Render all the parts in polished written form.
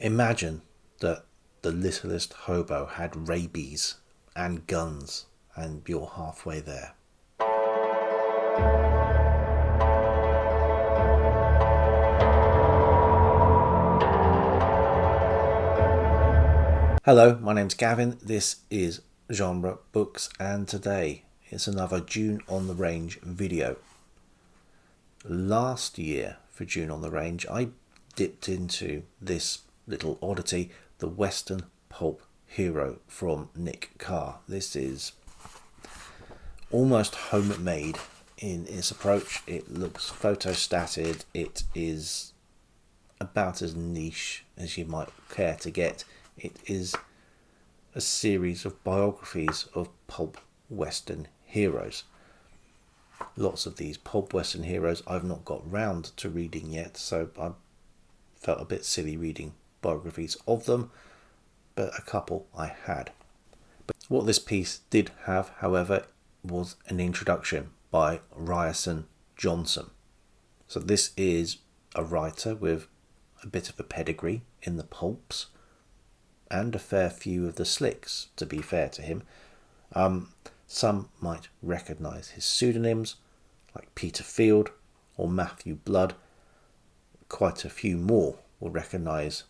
Imagine that the littlest hobo had rabies and guns, and you're halfway there. Hello, my name's Gavin. This is Genre Books, and today it's another June on the Range video. Last year for June on the Range, I dipped into this little oddity, the Western Pulp Hero from Nick Carr. This is almost homemade in its approach. It looks photostated. It is about as niche as you might care to get. It is a series of biographies of pulp Western heroes. Lots of these pulp Western heroes I've not got round to reading yet, so I felt a bit silly reading biographies of them, but a couple I had. But what this piece did have, however, was an introduction by Ryson Johnson. So this is a writer with a bit of a pedigree in the pulps and a fair few of the slicks, to be fair to him. Some might recognise his pseudonyms, like Peter Field or Matthew Blood. Quite a few more will recognise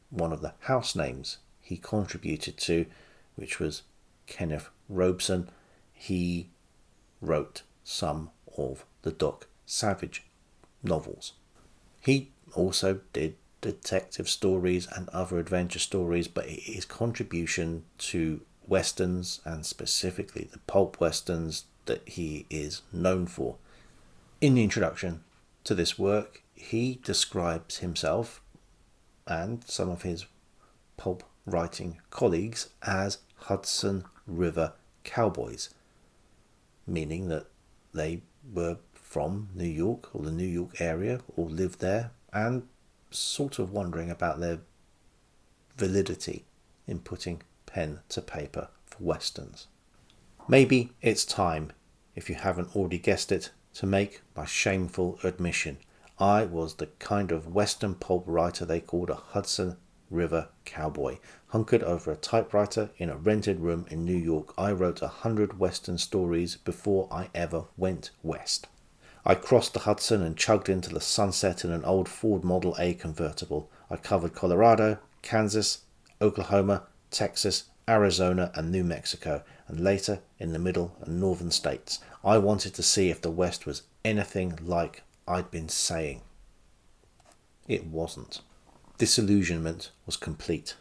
one of the house names he contributed to, which was Kenneth Robeson. He wrote some of the Doc Savage novels. He also did detective stories and other adventure stories, but his contribution to westerns, and specifically the pulp westerns, that he is known for. In the introduction to this work, he describes himself and some of his pulp writing colleagues as Hudson River Cowboys, meaning that they were from New York or the New York area or lived there, and sort of wondering about their validity in putting pen to paper for westerns. Maybe it's time, if you haven't already guessed it, to make my shameful admission. I was the kind of western pulp writer they called a Hudson River Cowboy. Hunkered over a typewriter in a rented room in New York, I wrote 100 western stories before I ever went west. I crossed the Hudson and chugged into the sunset in an old Ford Model A convertible. I covered Colorado, Kansas, Oklahoma, Texas, Arizona and New Mexico, and later in the middle and northern states. I wanted to see if the West was anything like I'd been saying. It wasn't. Disillusionment was complete.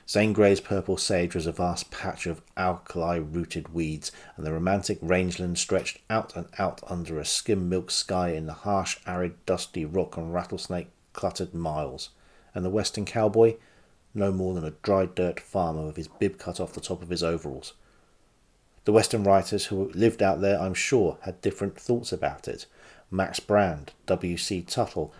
Zane Grey's Purple Sage was a vast patch of alkali-rooted weeds, and the romantic rangeland stretched out and out under a skim-milk sky in the harsh, arid, dusty rock and rattlesnake-cluttered miles. And the western cowboy? No more than a dry dirt farmer with his bib cut off the top of his overalls. The western writers who lived out there, I'm sure, had different thoughts about it. Max Brand, W.C. Tuttle,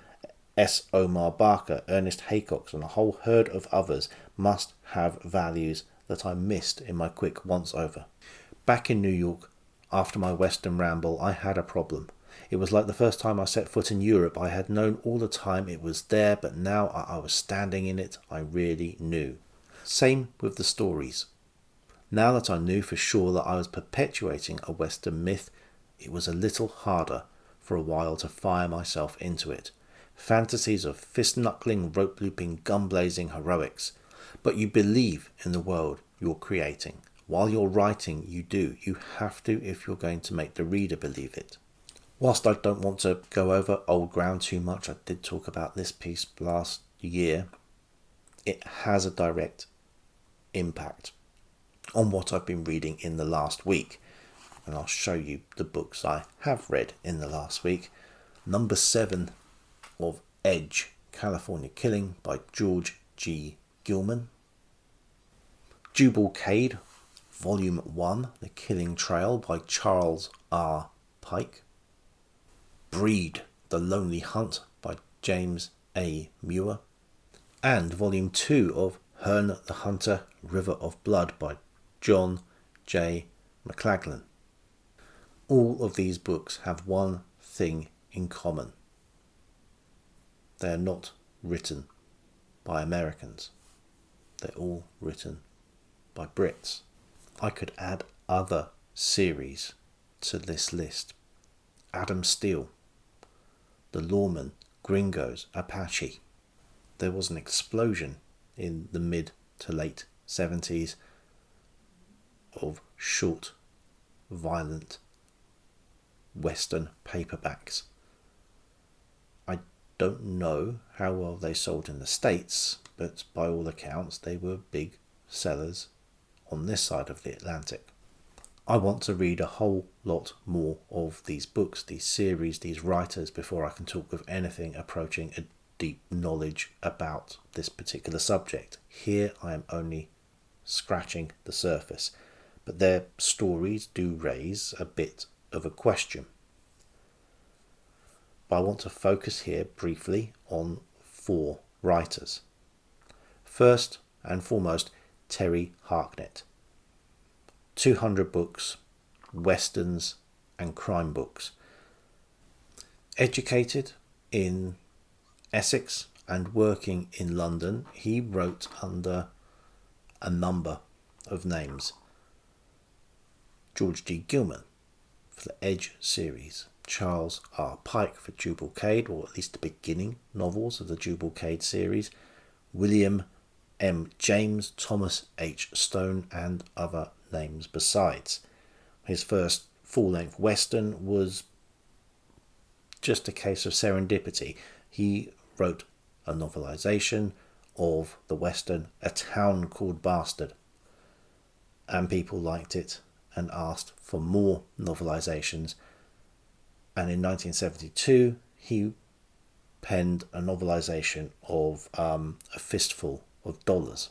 S. Omar Barker, Ernest Haycox, and a whole herd of others must have values that I missed in my quick once-over. Back in New York, after my western ramble, I had a problem. It was like the first time I set foot in Europe. I had known all the time it was there, but now I was standing in it, I really knew. Same with the stories. Now that I knew for sure that I was perpetuating a western myth, it was a little harder for a while to fire myself into it. Fantasies of fist-knuckling, rope-looping, gun-blazing heroics. But you believe in the world you're creating. While you're writing, you do. You have to if you're going to make the reader believe it. Whilst I don't want to go over old ground too much, I did talk about this piece last year. It has a direct impact on what I've been reading in the last week. And I'll show you the books I have read in the last week. Number 7 of Edge, California Killing by George G. Gilman. Jubalcade, Volume 1, The Killing Trail by Charles R. Pike. Breed, The Lonely Hunt by James A. Muir. And Volume 2 of Herne the Hunter, River of Blood by John J. McLaglen. All of these books have one thing in common. They are not written by Americans. They're all written by Brits. I could add other series to this list. Adam Steele, The Lawman, Gringos, Apache. There was an explosion in the mid to late 70s of short, violent Western paperbacks. I don't know how well they sold in the States, but by all accounts they were big sellers on this side of the Atlantic. I want to read a whole lot more of these books, these series, these writers before I can talk of anything approaching a deep knowledge about this particular subject. Here I am only scratching the surface, but their stories do raise a bit of a question. But I want to focus here briefly on 4 writers. First and foremost, Terry Harknett. 200 books, westerns and crime books. Educated in Essex and working in London, he wrote under a number of names. George D. Gilman for the Edge series, Charles R. Pike for Jubalcade, or at least the beginning novels of the Jubalcade series, William M. James, Thomas H. Stone, and other names besides. His first full-length western was just a case of serendipity. He wrote a novelization of the western A Town Called Bastard, and people liked it and asked for more novelizations, and in 1972 he penned a novelization of A Fistful of Dollars.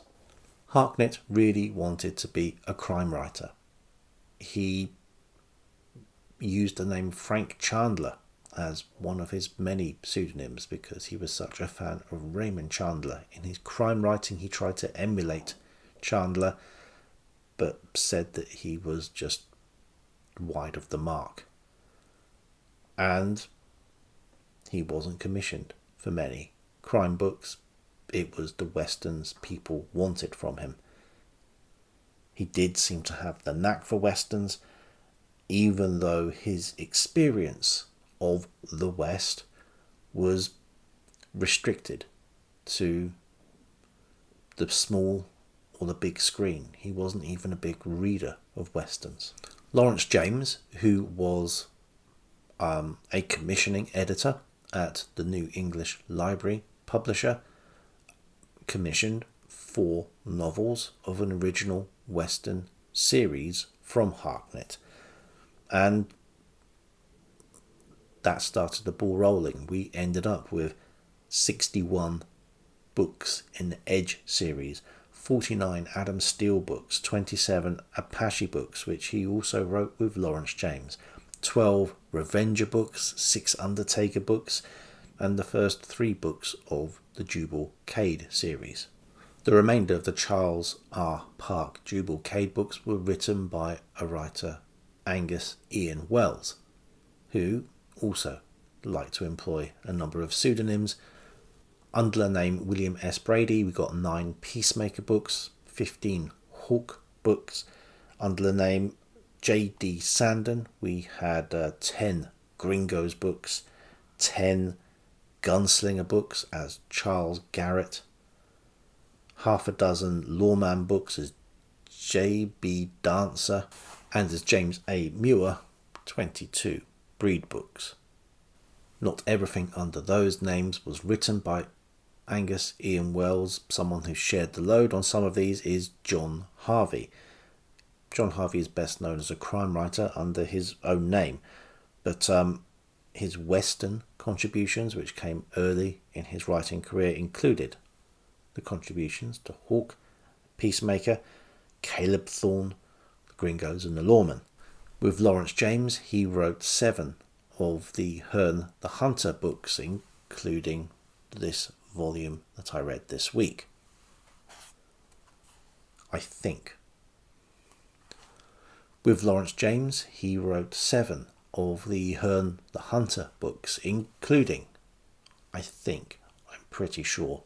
Harknett really wanted to be a crime writer. He used the name Frank Chandler as one of his many pseudonyms because he was such a fan of Raymond Chandler. In his crime writing he tried to emulate Chandler, but said that he was just wide of the mark. And he wasn't commissioned for many crime books. It was the westerns people wanted from him. He did seem to have the knack for westerns, even though his experience of the West was restricted to the small or the big screen. He wasn't even a big reader of westerns. Lawrence James, who was a commissioning editor at the New English Library publisher, commissioned 4 novels of an original western series from Harknett, and that started the ball rolling. We ended up with 61 books in the Edge series, 49 Adam Steele books, 27 Apache books, which he also wrote with Lawrence James, 12 Revenger books, 6 Undertaker books, and the first 3 books of the Jubalcade series. The remainder of the Charles R. Park Jubalcade books were written by a writer, Angus Ian Wells, who also liked to employ a number of pseudonyms. Under the name William S. Brady, we got 9 Peacemaker books, 15 Hawk books. Under the name J.D. Sandon, we had 10 Gringos books, 10 Gunslinger books as Charles Garrett, half a dozen Lawman books as J.B. Dancer, and as James A. Muir, 22 Breed books. Not everything under those names was written by Angus Ian Wells. Someone who shared the load on some of these is John Harvey. John Harvey is best known as a crime writer under his own name, but his Western contributions, which came early in his writing career, included the contributions to Hawk, Peacemaker, Caleb Thorne, the Gringos and the Lawman. With Lawrence James, he wrote 7 of the Hearn the Hunter books, including this volume that I read this week, I think. With Lawrence James, he wrote 7 of the Hearn the Hunter books, including, I think, I'm pretty sure,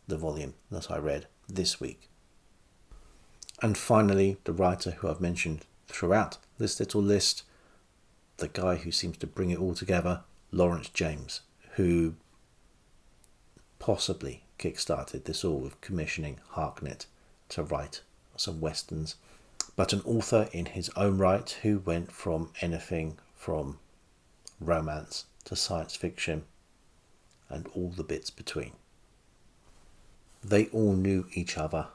the volume that I read this week. And finally, the writer who I've mentioned throughout this little list, the guy who seems to bring it all together, Lawrence James, who possibly kickstarted this all with commissioning Harknett to write some westerns, but an author in his own right who went from anything from romance to science fiction and all the bits between. They all knew each other.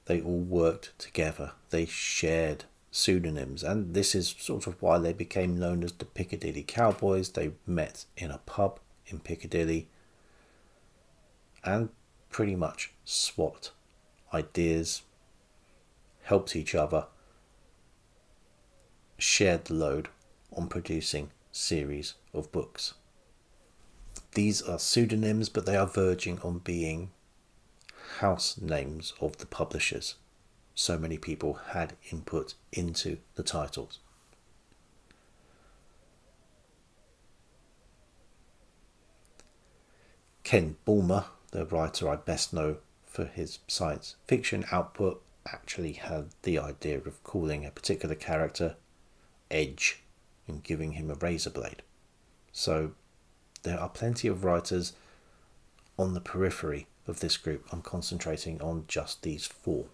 They all worked together. They shared pseudonyms, and this is sort of why they became known as the Piccadilly Cowboys. They met in a pub in Piccadilly and pretty much swapped ideas, helped each other, shared the load on producing series of books. These are pseudonyms, but they are verging on being house names of the publishers. So many people had input into the titles. Ken Bulmer, the writer I best know for his science fiction output, actually had the idea of calling a particular character Edge and giving him a razor blade. So there are plenty of writers on the periphery of this group. I'm concentrating on just these four.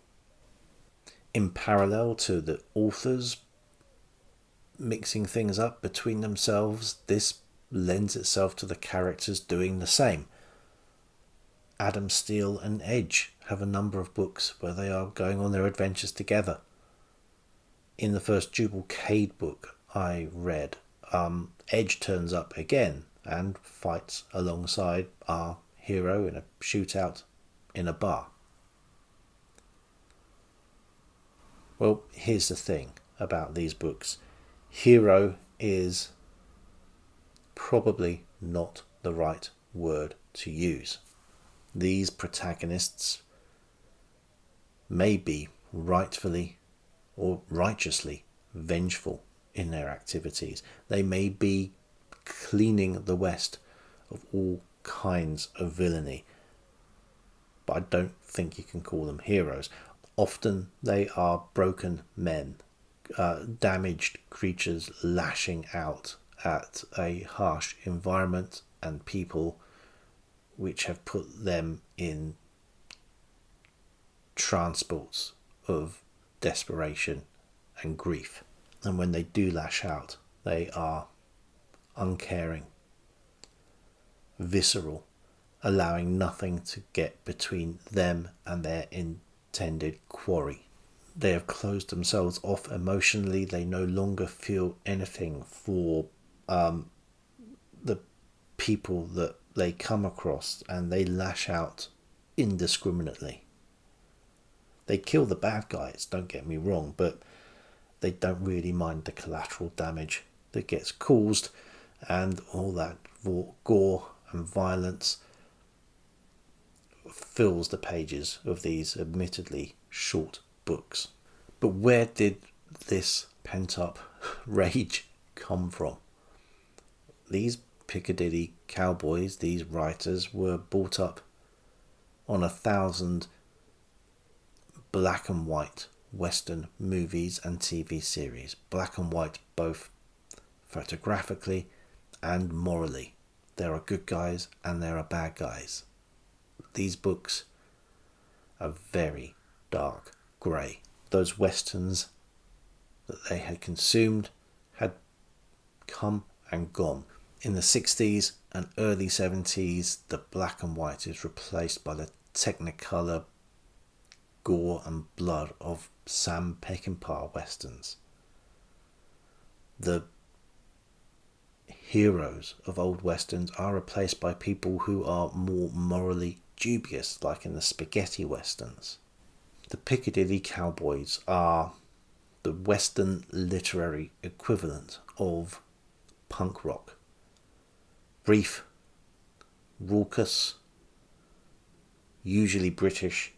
In parallel to the authors mixing things up between themselves, this lends itself to the characters doing the same. Adam Steele and Edge have a number of books where they are going on their adventures together. In the first Jubal Cade book I read, Edge turns up again and fights alongside our hero in a shootout in a bar. Well, here's the thing about these books. Hero is probably not the right word to use. These protagonists may be rightfully or righteously vengeful in their activities. They may be cleaning the West of all kinds of villainy, but I don't think you can call them heroes. Often they are broken men, damaged creatures lashing out at a harsh environment and people which have put them in transports of desperation and grief. And when they do lash out, they are uncaring, visceral, allowing nothing to get between them and their intended quarry. They have closed themselves off emotionally. They no longer feel anything for the people that they come across, and they lash out indiscriminately. They kill the bad guys, don't get me wrong, but they don't really mind the collateral damage that gets caused, and all that gore and violence fills the pages of these admittedly short books. But where did this pent-up rage come from? These Piccadilly Cowboys, these writers, were brought up on 1,000 black and white Western movies and TV series. Black and white both photographically and morally. There are good guys and there are bad guys. These books are very dark grey. Those Westerns that they had consumed had come and gone. In the 60s and early 70s, the black and white is replaced by the Technicolor gore and blood of Sam Peckinpah Westerns. The heroes of old Westerns are replaced by people who are more morally dubious, like in the spaghetti Westerns. The Piccadilly Cowboys are the Western literary equivalent of punk rock. Brief, raucous, usually British,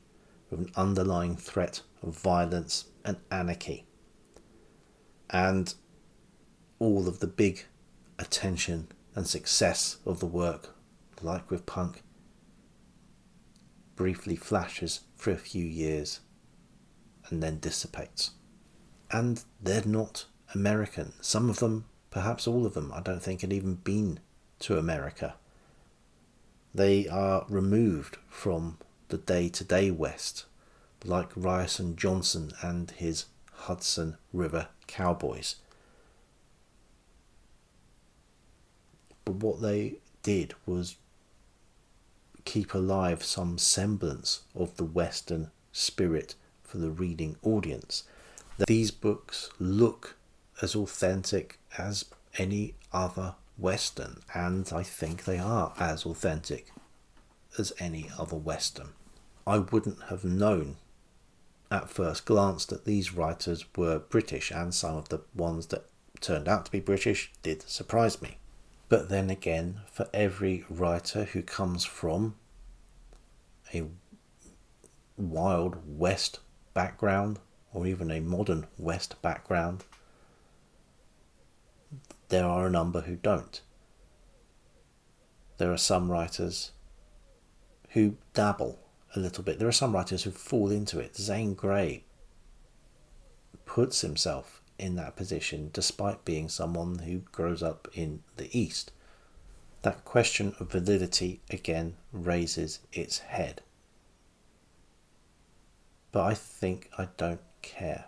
with an underlying threat of violence and anarchy. And all of the big attention and success of the work, like with punk, briefly flashes for a few years and then dissipates. And they're not American. Some of them, perhaps all of them, I don't think had even been to America. They are removed from the day-to-day West, like Ryson Johnson and his Hudson River Cowboys. But what they did was keep alive some semblance of the Western spirit for the reading audience. These books look as authentic as any other Western, and I think they are as authentic as any other Western. I wouldn't have known at first glance that these writers were British, and some of the ones that turned out to be British did surprise me. But then again, for every writer who comes from a Wild West background, or even a modern West background, there are a number who don't. There are some writers who dabble a little bit. There are some writers who fall into it. Zane Grey puts himself in that position despite being someone who grows up in the East. That question of validity again raises its head. But I think I don't care.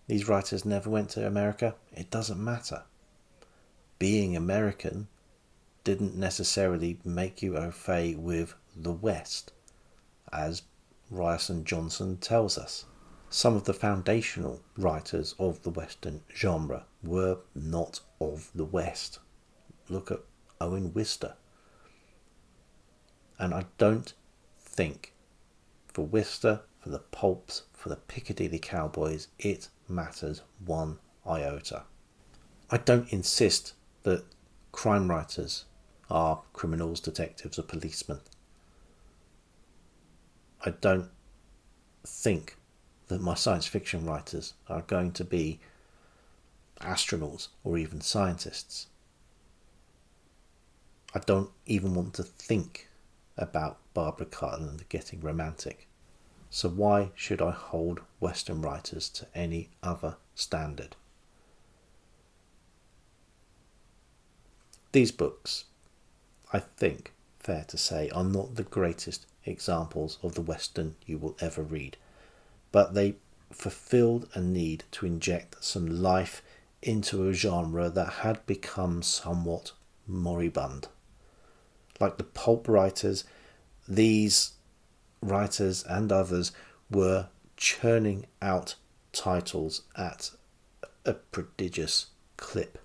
These writers never went to America. It doesn't matter. Being American didn't necessarily make you au fait with the West, as Ryson Johnson tells us. Some of the foundational writers of the Western genre were not of the West. Look at Owen Wister. And I don't think for Wister, for the pulps, for the Piccadilly Cowboys, it matters one iota. I don't insist that crime writers are criminals, detectives, or policemen. I don't think that my science fiction writers are going to be astronauts or even scientists. I don't even want to think about Barbara Cartland getting romantic. So why should I hold Western writers to any other standard? These books, I think, fair to say, are not the greatest examples of the Western you will ever read, but they fulfilled a need to inject some life into a genre that had become somewhat moribund. Like the pulp writers, these writers and others were churning out titles at a prodigious clip.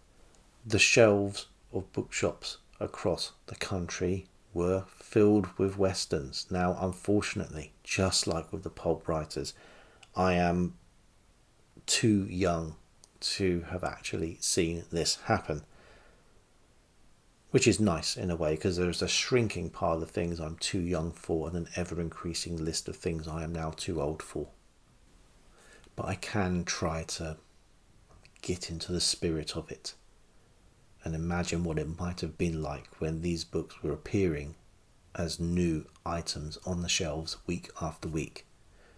The shelves of bookshops across the country were filled with Westerns. Now, unfortunately, just like with the pulp writers, I am too young to have actually seen this happen. Which is nice in a way, because there's a shrinking pile of things I'm too young for and an ever-increasing list of things I am now too old for. But I can try to get into the spirit of it and imagine what it might have been like when these books were appearing as new items on the shelves week after week.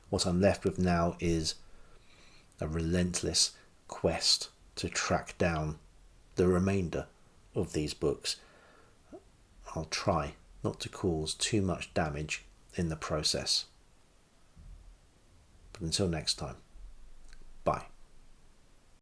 What I'm left with now is a relentless quest to track down the remainder of these books. I'll try not to cause too much damage in the process. But until next time.